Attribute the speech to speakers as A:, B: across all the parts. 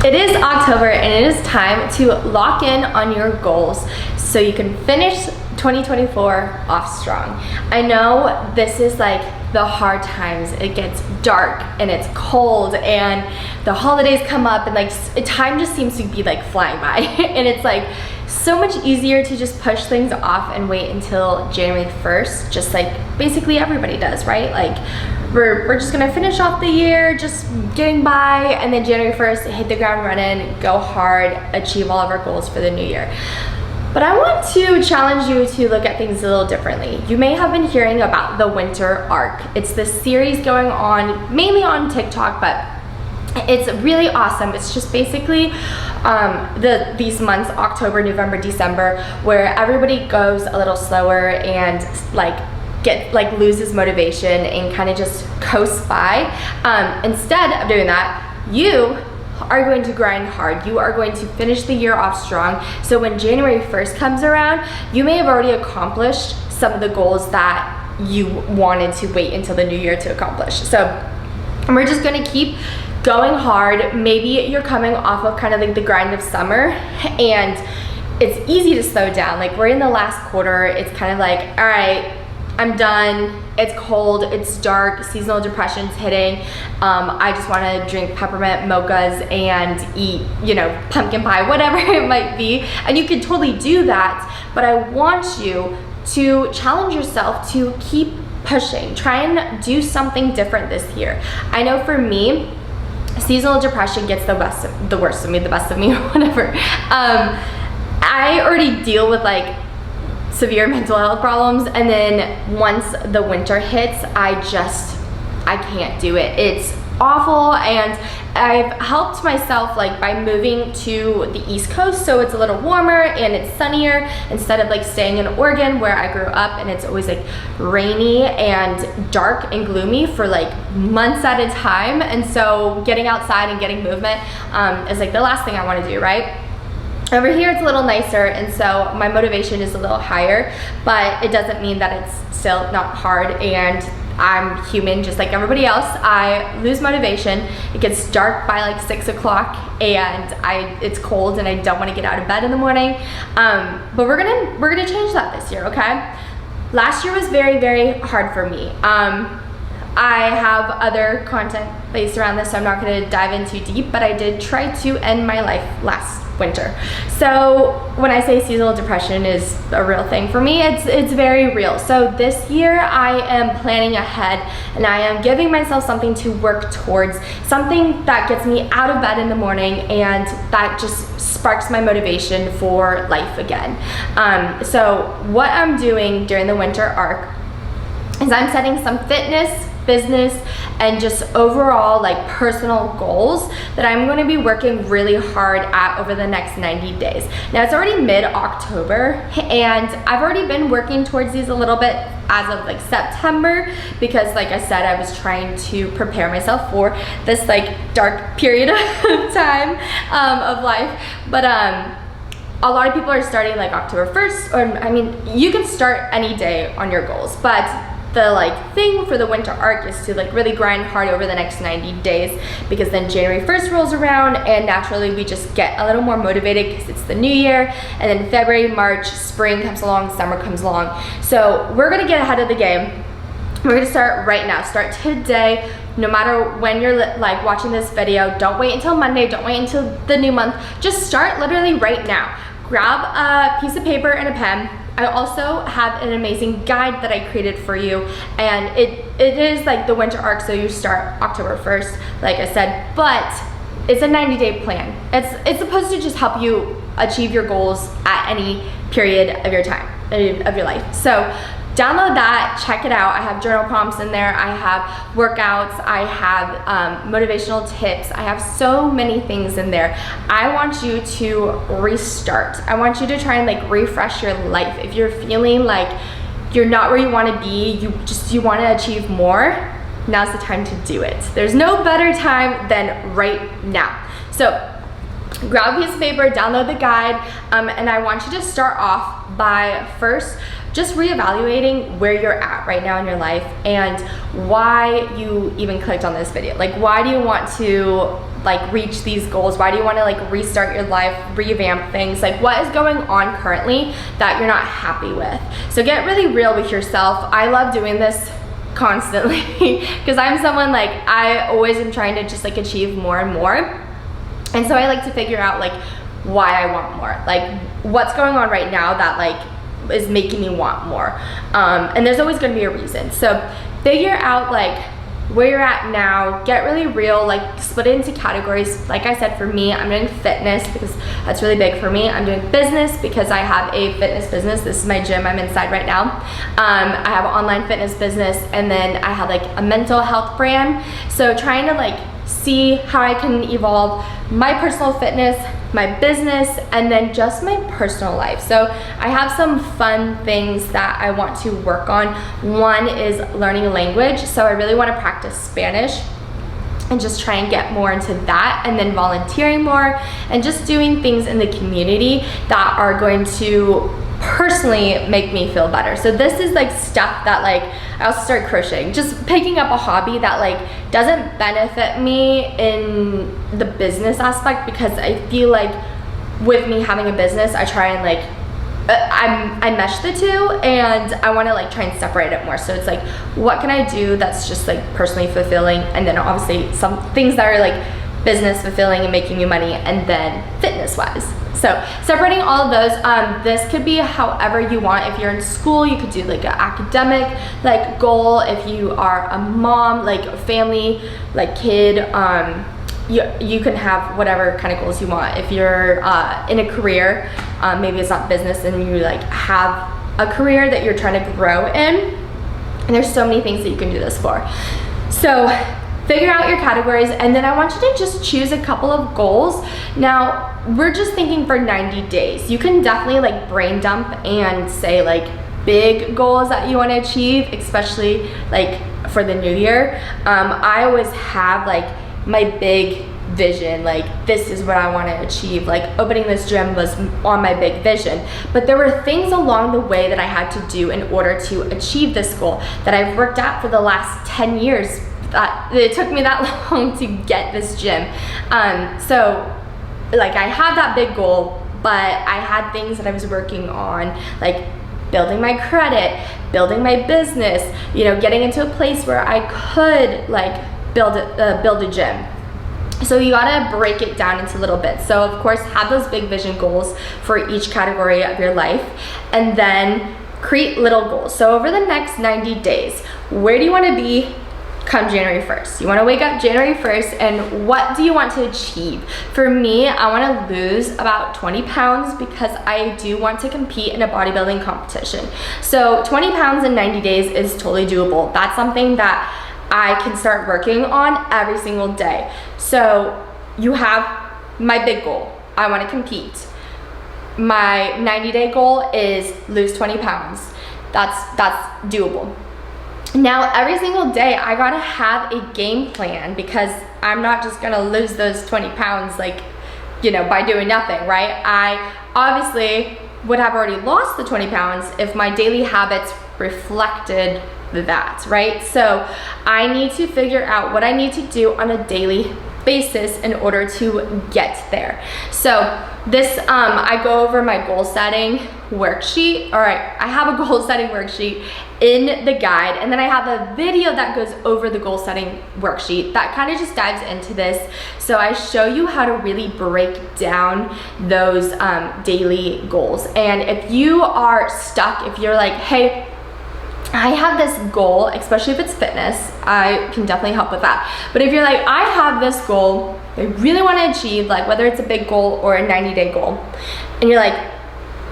A: It is October and it is time to lock in on your goals so you can finish 2024 off strong. I know this is like the hard times. It gets dark and it's cold and the holidays come up and like time just seems to be like flying by and it's like so much easier to just push things off and wait until January 1st, just like basically everybody does, right? Like we're just gonna finish off the year just getting by, and then January 1st hit the ground running, go hard, achieve all of our goals for the new year. But I want to challenge you to look at things a little differently. You may have been hearing about the winter arc. It's this series going on mainly on TikTok, but it's really awesome. It's just basically these months, October, November, December, where everybody goes a little slower and loses motivation and kind of just coasts by. Instead of doing that, you are going to grind hard. You are going to finish the year off strong. So when January 1st comes around, you may have already accomplished some of the goals that you wanted to wait until the new year to accomplish. So we're just gonna keep going hard. Maybe you're coming off of kind of like the grind of summer and it's easy to slow down. Like we're in the last quarter, it's kind of like, all right, I'm done, it's cold, it's dark, seasonal depression's hitting. I just wanna drink peppermint mochas and eat, pumpkin pie, whatever it might be. And you can totally do that, but I want you to challenge yourself to keep pushing. Try and do something different this year. I know for me, seasonal depression gets the best of me, whatever. I already deal with like severe mental health problems, and then once the winter hits, I can't do it. It's awful, and I've helped myself like by moving to the East Coast, so it's a little warmer and it's sunnier instead of like staying in Oregon where I grew up and it's always like rainy and dark and gloomy for like months at a time. And so getting outside and getting movement is like the last thing I want to do, right? Over here it's a little nicer, and so my motivation is a little higher, but it doesn't mean that it's still not hard, and I'm human just like everybody else. I lose motivation. It gets dark by like 6 o'clock and it's cold and I don't want to get out of bed in the morning. But we're gonna change that this year, okay? Last year was very, very hard for me. I have other content based around this, so I'm not gonna dive in too deep, but I did try to end my life last winter. So when I say seasonal depression is a real thing for me, it's very real. So this year I am planning ahead and I am giving myself something to work towards, something that gets me out of bed in the morning and that just sparks my motivation for life again. So what I'm doing during the winter arc is I'm setting some fitness, business, and just overall like personal goals that I'm going to be working really hard at over the next 90 days. Now it's already mid-October and I've already been working towards these a little bit as of like September, because like I said, I was trying to prepare myself for this like dark period of time of life. But a lot of people are starting like October 1st, or I mean, you can start any day on your goals, but the like thing for the winter arc is to like really grind hard over the next 90 days, because then January 1st rolls around and naturally we just get a little more motivated because it's the new year, and then February, March, spring comes along, summer comes along. So we're gonna get ahead of the game. We're gonna start right now, start today. No matter when you're like watching this video, don't wait until Monday, don't wait until the new month, just start literally right now. Grab a piece of paper and a pen. I also have an amazing guide that I created for you, and it is like the winter arc, so you start October 1st, like I said, but it's a 90-day plan. It's supposed to just help you achieve your goals at any period of your time, of your life. So download that, check it out. I have journal prompts in there, I have workouts, I have motivational tips, I have so many things in there. I want you to restart. I want you to try and like refresh your life. If you're feeling like you're not where you want to be, you want to achieve more, now's the time to do it. There's no better time than right now. So grab a piece of paper, download the guide, and I want you to start off by first just reevaluating where you're at right now in your life and why you even clicked on this video. Like, why do you want to like reach these goals? Why do you want to like restart your life, revamp things? Like what is going on currently that you're not happy with? So get really real with yourself. I love doing this constantly because I'm someone like, I always am trying to just like achieve more and more. And so I like to figure out like why I want more, like what's going on right now that like is making me want more. And there's always going to be a reason. So figure out like where you're at now, get really real, like split it into categories. Like I said, for me, I'm doing fitness because that's really big for me. I'm doing business because I have a fitness business. This is my gym I'm inside right now. I have an online fitness business, and then I have like a mental health brand. So trying to like see how I can evolve my personal fitness, my business, and then just my personal life. So I have some fun things that I want to work on. One is learning a language. So I really want to practice Spanish and just try and get more into that, and then volunteering more and just doing things in the community that are going to personally make me feel better. So this is like stuff that like I'll start crocheting, just picking up a hobby that like doesn't benefit me in the business aspect, because I feel like with me having a business, I try and like I mesh the two, and I want to like try and separate it more. So it's like, what can I do that's just like personally fulfilling, and then obviously some things that are like business fulfilling and making you money, and then fitness wise. So separating all of those, this could be however you want. If you're in school, you could do like an academic like goal. If you are a mom, like a family, like kid, you can have whatever kind of goals you want. If you're in a career, maybe it's not business, and you like have a career that you're trying to grow in, and there's so many things that you can do this for. So figure out your categories, and then I want you to just choose a couple of goals. Now, we're just thinking for 90 days. You can definitely like brain dump and say like big goals that you want to achieve, especially like for the new year. I always have like my big vision, like this is what I want to achieve. Like opening this gym was on my big vision, but there were things along the way that I had to do in order to achieve this goal that I've worked at for the last 10 years. It took me that long to get this gym. So like I had that big goal, but I had things that I was working on, like building my credit, building my business, you know, getting into a place where I could like build a gym. So you gotta break it down into little bits. So of course, have those big vision goals for each category of your life, and then create little goals. So over the next 90 days, where do you wanna be come January 1st? You wanna wake up January 1st, and what do you want to achieve? For me, I wanna lose about 20 pounds because I do want to compete in a bodybuilding competition. So 20 pounds in 90 days is totally doable. That's something that I can start working on every single day. So you have my big goal. I want to compete. My 90-day goal is lose 20 pounds. That's doable. Now, every single day, I gotta have a game plan, because I'm not just gonna lose those 20 pounds like, you know, by doing nothing, right? I obviously would have already lost the 20 pounds if my daily habits reflected that, right? So I need to figure out what I need to do on a daily basis in order to get there. So this, I go over my goal setting worksheet. All right, I have a goal setting worksheet in the guide, and then I have a video that goes over the goal setting worksheet that kind of just dives into this. So I show you how to really break down those daily goals. And if you are stuck, if you're like, hey, I have this goal, especially if it's fitness, I can definitely help with that. But if you're like, I have this goal I really want to achieve, like whether it's a big goal or a 90-day goal, and you're like,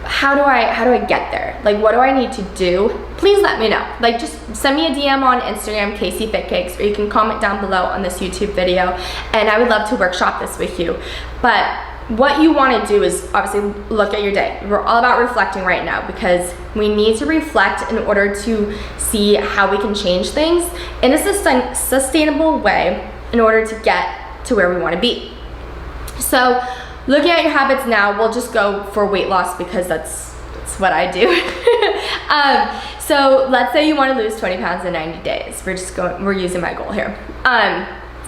A: how do I get there? Like, what do I need to do? Please let me know. Like, just send me a DM on Instagram, Caseyfitcakes, or you can comment down below on this YouTube video, and I would love to workshop this with you. But what you want to do is obviously look at your day. We're all about reflecting right now, because we need to reflect in order to see how we can change things in a sustainable way in order to get to where we want to be. So looking at your habits now, we'll just go for weight loss because that's what I do. So let's say you want to lose 20 pounds in 90 days. We're using my goal here.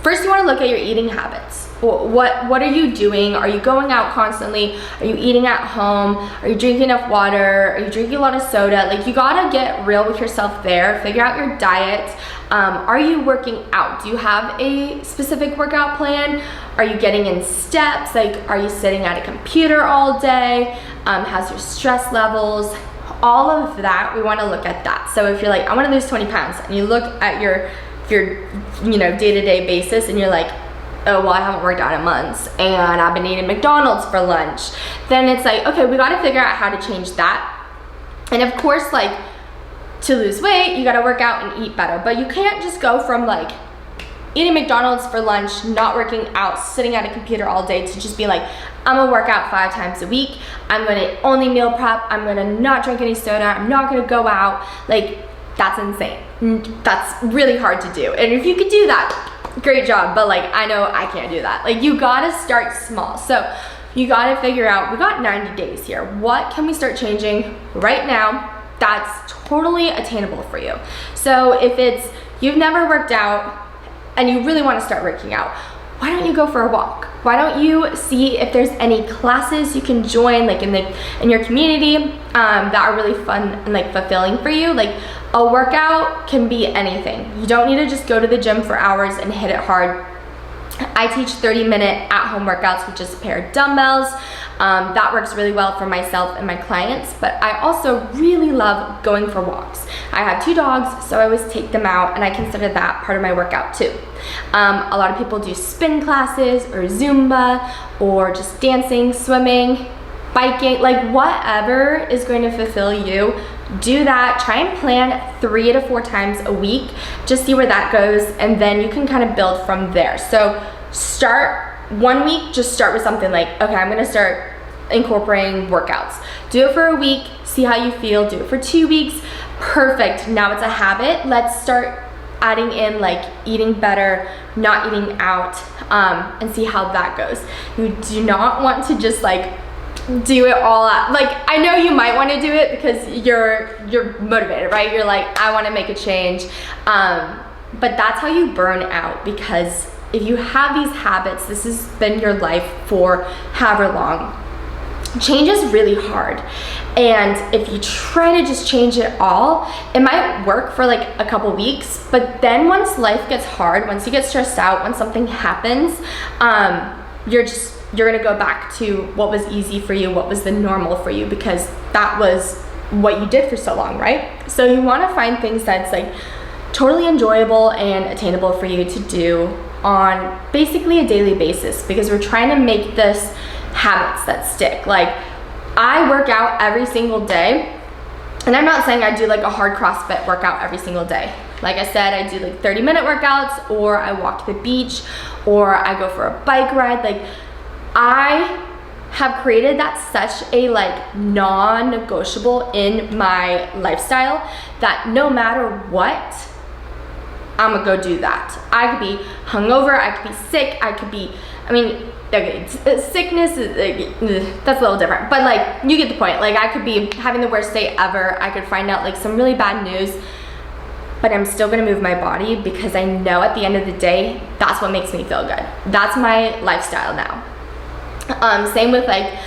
A: First, you want to look at your eating habits. What are you doing? Are you going out constantly? Are you eating at home? Are you drinking enough water? Are you drinking a lot of soda? Like, you gotta get real with yourself there. Figure out your diet. Are you working out? Do you have a specific workout plan? Are you getting in steps? Like, are you sitting at a computer all day? How's your stress levels? All of that, we wanna look at that. So if you're like, I wanna lose 20 pounds, and you look at your day-to-day basis, and you're like, oh, well, I haven't worked out in months, and I've been eating McDonald's for lunch, then it's like, okay, we gotta figure out how to change that. And of course, like, to lose weight, you gotta work out and eat better, but you can't just go from like eating McDonald's for lunch, not working out, sitting at a computer all day, to just be like, I'm gonna work out 5 times a week, I'm gonna only meal prep, I'm gonna not drink any soda, I'm not gonna go out. Like, that's insane. That's really hard to do. And if you could do that, great job, but like, I know I can't do that. Like, you gotta start small. So you gotta figure out, we got 90 days here. What can we start changing right now that's totally attainable for you? So if it's, you've never worked out and you really wanna start working out, why don't you go for a walk? Why don't you see if there's any classes you can join, like in your community, that are really fun and like fulfilling for you? Like, a workout can be anything. You don't need to just go to the gym for hours and hit it hard. I teach 30-minute at-home workouts with just a pair of dumbbells. That works really well for myself and my clients, but I also really love going for walks. I have 2 dogs, so I always take them out, and I consider that part of my workout too. A lot of people do spin classes or Zumba or just dancing, swimming, biking, like whatever is going to fulfill you. Do that. Try and plan 3 to 4 times a week. Just see where that goes, and then you can kind of build from there. So start 1 week, just start with something like, okay, I'm gonna start incorporating workouts. Do it for a week, see how you feel. Do it for 2 weeks. Perfect. Now it's a habit. Let's start adding in like eating better, not eating out, and see how that goes. You do not want to just like do it all out. Like, I know you might want to do it because you're motivated, right? You're like, I want to make a change, but that's how you burn out. Because if you have these habits, this has been your life for however long, change is really hard. And if you try to just change it all, it might work for like a couple weeks, but then once life gets hard, once you get stressed out, when something happens, you're gonna go back to what was easy for you, what was the normal for you, because that was what you did for so long, right? So you wanna find things that's like totally enjoyable and attainable for you to do on basically a daily basis, because we're trying to make this habits that stick. Like, I work out every single day, and I'm not saying I do like a hard CrossFit workout every single day. Like I said, I do like 30-minute workouts, or I walk to the beach, or I go for a bike ride. Like, I have created that such a like non-negotiable in my lifestyle that no matter what, I'm gonna go do that. I could be hungover, I could be sick, I could be, I mean, okay, sickness is, that's a little different, but like, you get the point. Like, I could be having the worst day ever, I could find out like some really bad news, but I'm still gonna move my body because I know at the end of the day, that's what makes me feel good. That's my lifestyle now. Same with like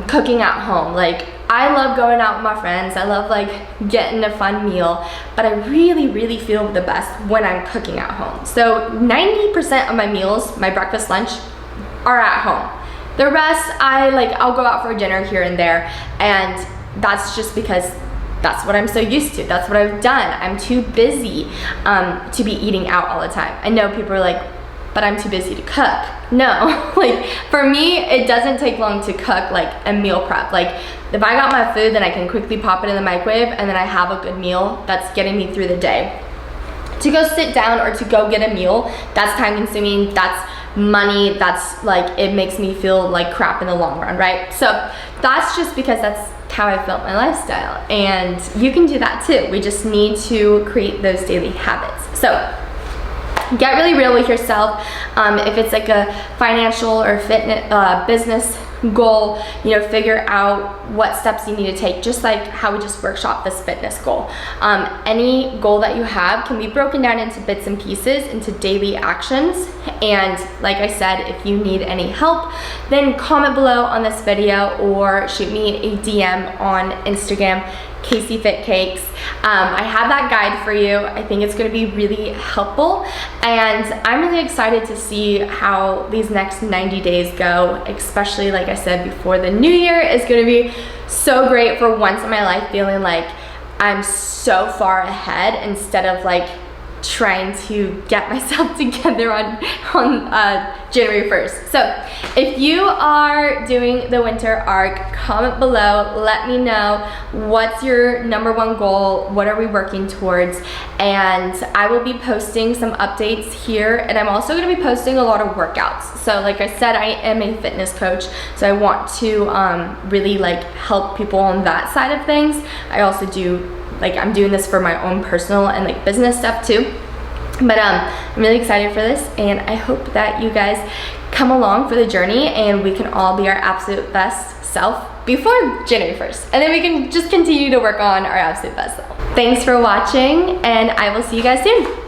A: cooking at home. Like, I love going out with my friends, I love like getting a fun meal, but I really feel the best when I'm cooking at home. So 90% of my meals, my breakfast, lunch, are at home. The rest, I'll go out for dinner here and there, and that's just because that's what I'm so used to. That's what I've done. I'm too busy to be eating out all the time. I know people are like, but I'm too busy to cook. No, like for me, it doesn't take long to cook like a meal prep. Like, if I got my food, then I can quickly pop it in the microwave, and then I have a good meal that's getting me through the day. To go sit down or to go get a meal, that's time consuming, that's money, that's like, it makes me feel like crap in the long run, right? So that's just because that's how I built my lifestyle, and you can do that too. We just need to create those daily habits. So get really real with yourself. If it's like a financial or fitness business goal, you know, figure out what steps you need to take, just like how we just workshopped this fitness goal. Any goal that you have can be broken down into bits and pieces, into daily actions. And like I said, if you need any help, then comment below on this video or shoot me a DM on Instagram, Caseyfitcakes. I have that guide for you. I think it's going to be really helpful, and I'm really excited to see how these next 90 days go, especially like I said before, the new year is going to be so great for once in my life feeling like I'm so far ahead instead of like trying to get myself together on January 1st. So if you are doing the winter arc, comment below, let me know what's your #1 goal, what are we working towards, and I will be posting some updates here, and I'm also going to be posting a lot of workouts. So like I said, I am a fitness coach, so I want to really like help people on that side of things. I also do, like, I'm doing this for my own personal and like business stuff too. But I'm really excited for this, and I hope that you guys come along for the journey and we can all be our absolute best self before January 1st. And then we can just continue to work on our absolute best self. Thanks for watching, and I will see you guys soon.